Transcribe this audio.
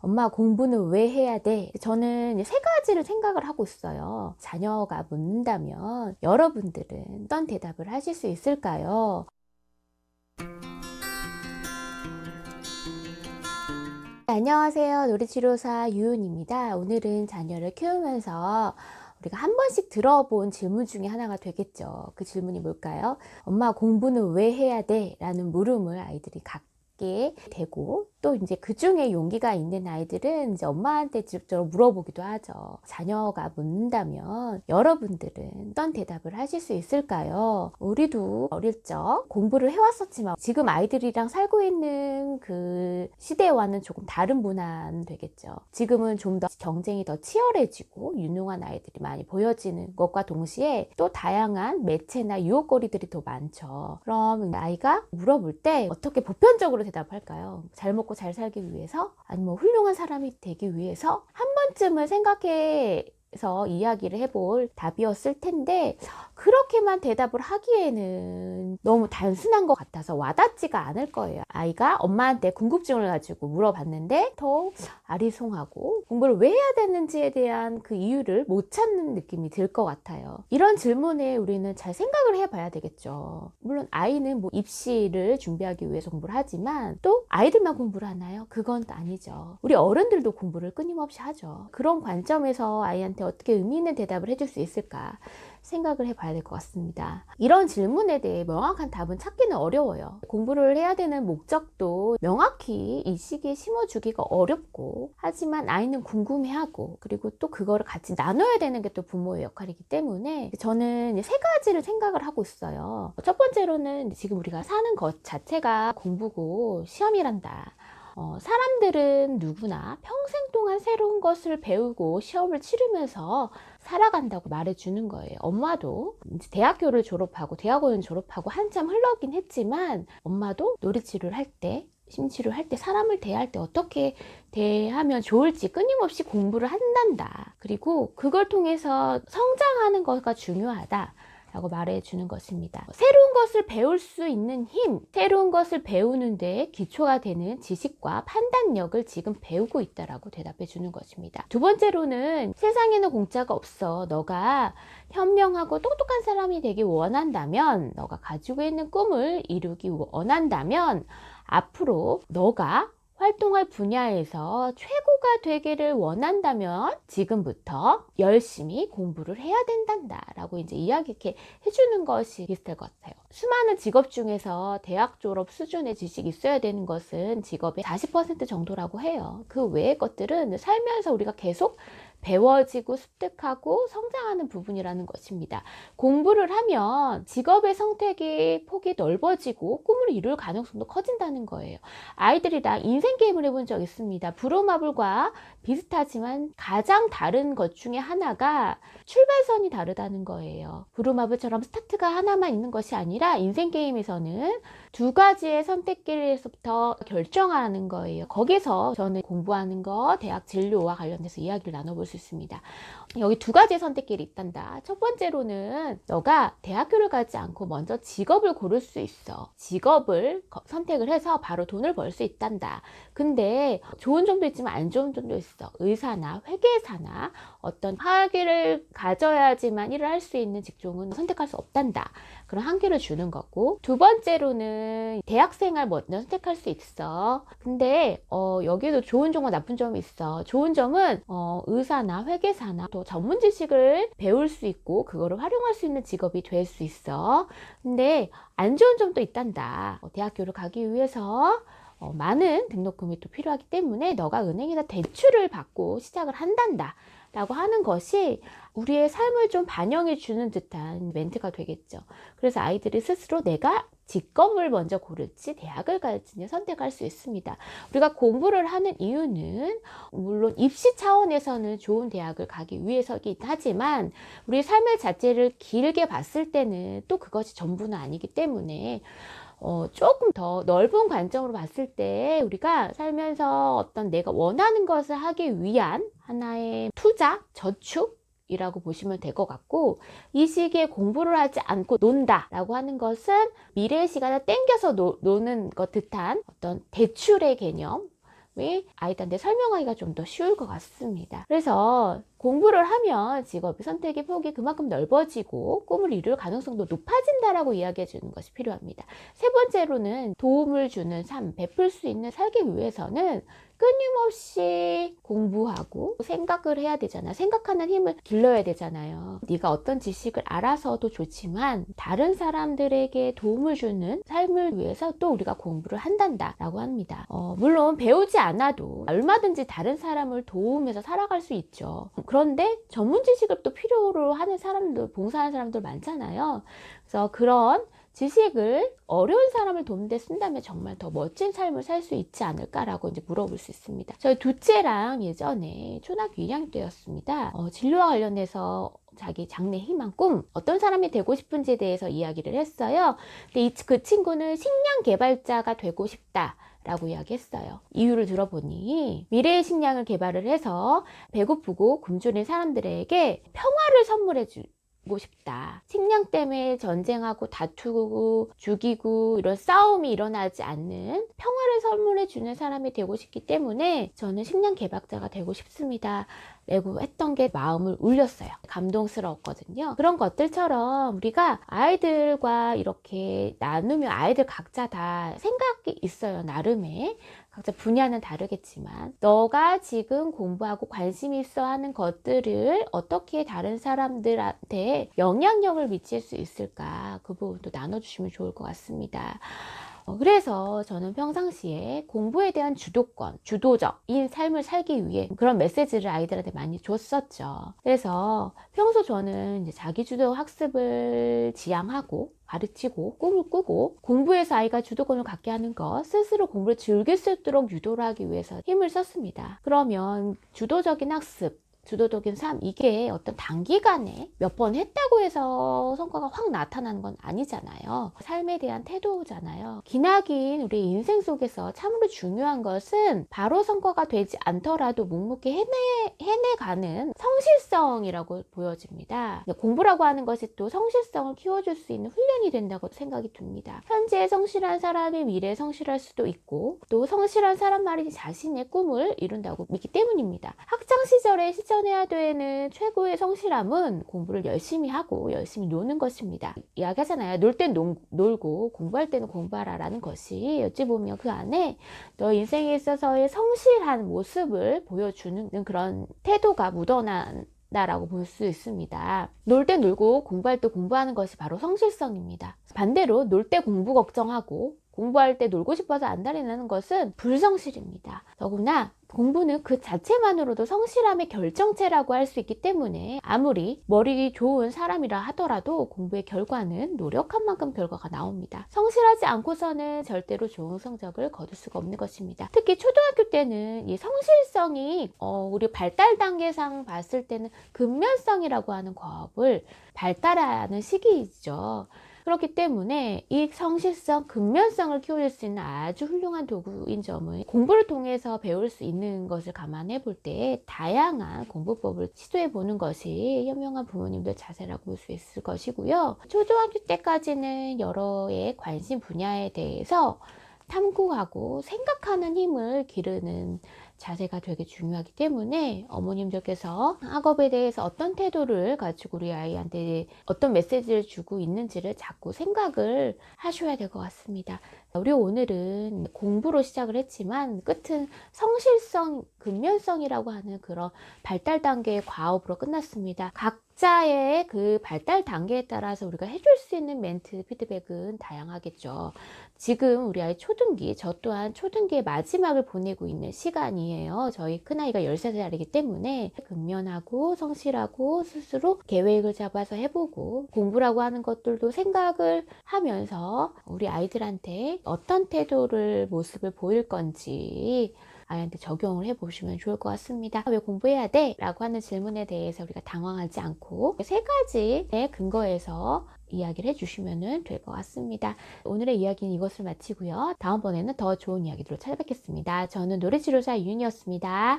엄마 공부는 왜 해야 돼? 저는 세 가지를 생각을 하고 있어요. 자녀가 묻는다면 여러분들은 어떤 대답을 하실 수 있을까요? 안녕하세요. 놀이치료사 유은입니다. 오늘은 자녀를 키우면서 우리가 한 번씩 들어본 질문 중에 하나가 되겠죠. 그 질문이 뭘까요? 엄마 공부는 왜 해야 돼? 라는 물음을 아이들이 갖게 되고, 또 이제 그 중에 용기가 있는 아이들은 이제 엄마한테 직접 물어보기도 하죠. 자녀가 묻는다면 여러분들은 어떤 대답을 하실 수 있을까요? 우리도 어릴 적 공부를 해왔었지만 지금 아이들이랑 살고 있는 그 시대와는 조금 다른 문화는 되겠죠. 지금은 좀 더 경쟁이 더 치열해지고 유능한 아이들이 많이 보여지는 것과 동시에 또 다양한 매체나 유혹거리들이 더 많죠. 그럼 아이가 물어볼 때 어떻게 보편적으로 대답할까요? 잘 먹고 잘 살기 위해서? 아니면 훌륭한 사람이 되기 위해서? 한 번쯤은 생각해서 이야기를 해볼 답이었을 텐데, 그렇게만 대답을 하기에는 너무 단순한 것 같아서 와닿지가 않을 거예요. 아이가 엄마한테 궁금증을 가지고 물어봤는데 더 아리송하고 공부를 왜 해야 되는지에 대한 그 이유를 못 찾는 느낌이 들 것 같아요. 이런 질문에 우리는 잘 생각을 해봐야 되겠죠. 물론 아이는 뭐 입시를 준비하기 위해서 공부를 하지만 또 아이들만 공부를 하나요? 그건 또 아니죠. 우리 어른들도 공부를 끊임없이 하죠. 그런 관점에서 아이한테 어떻게 의미 있는 대답을 해줄 수 있을까 생각을 해봐야 될 것 같습니다. 이런 질문에 대해 명확한 답은 찾기는 어려워요. 공부를 해야 되는 목적도 명확히 이 시기에 심어주기가 어렵고, 하지만 아이는 궁금해하고, 그리고 또 그거를 같이 나눠야 되는 게 또 부모의 역할이기 때문에 저는 세 가지를 생각을 하고 있어요. 첫 번째로는 지금 우리가 사는 것 자체가 공부고 시험이란다. 사람들은 누구나 평생 동안 새로운 것을 배우고 시험을 치르면서 살아간다고 말해주는 거예요. 엄마도 이제 대학교를 졸업하고 대학원을 졸업하고 한참 흘러긴 했지만 엄마도 놀이치료를 할 때, 심치료를 할 때, 사람을 대할 때 어떻게 대하면 좋을지 끊임없이 공부를 한단다. 그리고 그걸 통해서 성장하는 것가 중요하다 라고 말해주는 것입니다. 새로운 것을 배울 수 있는 힘, 새로운 것을 배우는 데 기초가 되는 지식과 판단력을 지금 배우고 있다라고 대답해 주는 것입니다. 두 번째로는 세상에는 공짜가 없어. 너가 현명하고 똑똑한 사람이 되기 원한다면, 너가 가지고 있는 꿈을 이루기 원한다면 앞으로 너가 활동할 분야에서 최고가 되기를 원한다면 지금부터 열심히 공부를 해야 된단다 라고 이제 이야기 이렇게 해주는 것이 비슷할 것 같아요. 수많은 직업 중에서 대학 졸업 수준의 지식이 있어야 되는 것은 직업의 40% 정도라고 해요. 그 외의 것들은 살면서 우리가 계속 배워지고 습득하고 성장하는 부분이라는 것입니다. 공부를 하면 직업의 선택의 폭이 넓어지고 꿈을 이룰 가능성도 커진다는 거예요. 아이들이랑 인생 게임을 해본 적 있습니다. 브로마블과 비슷하지만 가장 다른 것 중에 하나가 출발선이 다르다는 거예요. 브로마블처럼 스타트가 하나만 있는 것이 아니라 인생 게임에서는 두 가지의 선택길에서부터 결정하는 거예요. 거기서 저는 공부하는 거, 대학 진로와 관련해서 이야기를 나눠볼 수 있습니다. 여기 두 가지의 선택길이 있단다. 첫 번째로는 너가 대학교를 가지 않고 먼저 직업을 고를 수 있어. 직업을 선택을 해서 바로 돈을 벌 수 있단다. 근데 좋은 점도 있지만 안 좋은 점도 있어. 의사나 회계사나 어떤 학위를 가져야지만 일을 할 수 있는 직종은 선택할 수 없단다. 그런 한계를 주는 거고, 두 번째로는 대학생활 먼저 선택할 수 있어. 근데 여기도 좋은 점과 나쁜 점이 있어. 좋은 점은 의사나 회계사나 또 전문 지식을 배울 수 있고 그거를 활용할 수 있는 직업이 될 수 있어. 근데 안 좋은 점도 있단다. 대학교를 가기 위해서 많은 등록금이 또 필요하기 때문에 너가 은행에다 대출을 받고 시작을 한단다 라고 하는 것이 우리의 삶을 좀 반영해 주는 듯한 멘트가 되겠죠. 그래서 아이들이 스스로 내가 직업을 먼저 고를지 대학을 갈지 선택할 수 있습니다. 우리가 공부를 하는 이유는 물론 입시 차원에서는 좋은 대학을 가기 위해서긴 하지만 우리 삶의 자체를 길게 봤을 때는 또 그것이 전부는 아니기 때문에 조금 더 넓은 관점으로 봤을 때 우리가 살면서 어떤 내가 원하는 것을 하기 위한 하나의 투자, 저축 이라고 보시면 될 것 같고, 이 시기에 공부를 하지 않고 논다 라고 하는 것은 미래의 시간을 땡겨서 노는 것 듯한 어떤 대출의 개념 아이들한테 설명하기가 좀 더 쉬울 것 같습니다. 그래서 공부를 하면 직업의 선택의 폭이 그만큼 넓어지고 꿈을 이룰 가능성도 높아진다라고 이야기해 주는 것이 필요합니다. 세 번째로는 도움을 주는 삶, 베풀 수 있는 살기 위해서는 끊임없이 공부하고 생각을 해야 되잖아. 생각하는 힘을 길러야 되잖아요. 네가 어떤 지식을 알아서도 좋지만 다른 사람들에게 도움을 주는 삶을 위해서 또 우리가 공부를 한단다라고 합니다. 물론 배우지 않아도 얼마든지 다른 사람을 도우면서 살아갈 수 있죠. 그런데 전문 지식을 또 필요로 하는 사람들, 봉사하는 사람들 많잖아요. 그래서 그런 지식을 어려운 사람을 돕는 데 쓴다면 정말 더 멋진 삶을 살 수 있지 않을까라고 이제 물어볼 수 있습니다. 저희 둘째랑 예전에 초등학교 2학년 때였습니다. 진로와 관련해서 자기 장래 희망, 꿈, 어떤 사람이 되고 싶은지에 대해서 이야기를 했어요. 근데 그 친구는 식량 개발자가 되고 싶다 라고 이야기했어요. 이유를 들어보니 미래의 식량을 개발을 해서 배고프고 굶주린 사람들에게 평화를 선물해 주고 싶다. 식량 때문에 전쟁하고 다투고 죽이고 이런 싸움이 일어나지 않는 평화를 선물해 주는 사람이 되고 싶기 때문에 저는 식량 개발자가 되고 싶습니다 라고 했던 게 마음을 울렸어요. 감동스러웠거든요. 그런 것들처럼 우리가 아이들과 이렇게 나누면 아이들 각자 다 생각이 있어요. 나름의. 각자 분야는 다르겠지만 너가 지금 공부하고 관심 있어 하는 것들을 어떻게 다른 사람들한테 영향력을 미칠 수 있을까, 그 부분도 나눠주시면 좋을 것 같습니다. 그래서 저는 평상시에 공부에 대한 주도권, 주도적인 삶을 살기 위해 그런 메시지를 아이들한테 많이 줬었죠. 그래서 평소 저는 이제 자기주도 학습을 지향하고 가르치고 꿈을 꾸고 공부에서 아이가 주도권을 갖게 하는 것, 스스로 공부를 즐길 수 있도록 유도를 하기 위해서 힘을 썼습니다. 그러면 주도적인 학습, 주도적인 삶, 이게 어떤 단기간에 몇 번 했다고 해서 성과가 확 나타나는 건 아니잖아요. 삶에 대한 태도잖아요. 기나긴 우리 인생 속에서 참으로 중요한 것은 바로 성과가 되지 않더라도 묵묵히 해내가는 성실성이라고 보여집니다. 공부라고 하는 것이 또 성실성을 키워줄 수 있는 훈련이 된다고 생각이 듭니다. 현재 성실한 사람이 미래에 성실할 수도 있고 또 성실한 사람만이 자신의 꿈을 이룬다고 믿기 때문입니다. 학창 시절에 실천해야 되는 최고의 성실함은 공부를 열심히 하고 열심히 노는 것입니다. 이야기하잖아요. 놀 땐 놀고 공부할 때는 공부하라 라는 것이 어찌 보면 그 안에 너 인생에 있어서의 성실한 모습을 보여주는 그런 태도가 묻어난다라고 볼 수 있습니다. 놀 때 놀고 공부할 때 공부하는 것이 바로 성실성입니다. 반대로 놀 때 공부 걱정하고 공부할 때 놀고 싶어서 안달이 나는 것은 불성실입니다. 더구나 공부는 그 자체만으로도 성실함의 결정체라고 할 수 있기 때문에 아무리 머리 좋은 사람이라 하더라도 공부의 결과는 노력한 만큼 결과가 나옵니다. 성실하지 않고서는 절대로 좋은 성적을 거둘 수가 없는 것입니다. 특히 초등학교 때는 이 성실성이 우리 발달 단계상 봤을 때는 근면성이라고 하는 과업을 발달하는 시기이죠. 그렇기 때문에 이 성실성, 근면성을 키워줄 수 있는 아주 훌륭한 도구인 점은 공부를 통해서 배울 수 있는 것을 감안해 볼 때 다양한 공부법을 시도해 보는 것이 현명한 부모님들 자세라고 볼 수 있을 것이고요. 초등학교 때까지는 여러의 관심 분야에 대해서 탐구하고 생각하는 힘을 기르는 자세가 되게 중요하기 때문에 어머님들께서 학업에 대해서 어떤 태도를 가지고 우리 아이한테 어떤 메시지를 주고 있는지를 자꾸 생각을 하셔야 될 것 같습니다. 우리 오늘은 공부로 시작을 했지만 끝은 성실성, 근면성이라고 하는 그런 발달 단계의 과업으로 끝났습니다. 각자의 그 발달 단계에 따라서 우리가 해줄 수 있는 멘트, 피드백은 다양하겠죠. 지금 우리 아이 초등기, 저 또한 초등기의 마지막을 보내고 있는 시간이에요. 저희 큰아이가 13살이기 때문에 근면하고 성실하고 스스로 계획을 잡아서 해보고 공부라고 하는 것들도 생각을 하면서 우리 아이들한테 어떤 태도를, 모습을 보일 건지 아이한테 적용을 해보시면 좋을 것 같습니다. 왜 공부해야 돼? 라고 하는 질문에 대해서 우리가 당황하지 않고 세 가지의 근거에서 이야기를 해주시면 될 것 같습니다. 오늘의 이야기는 이것을 마치고요. 다음번에는 더 좋은 이야기들로 찾아뵙겠습니다. 저는 노래치료사 유은이었습니다.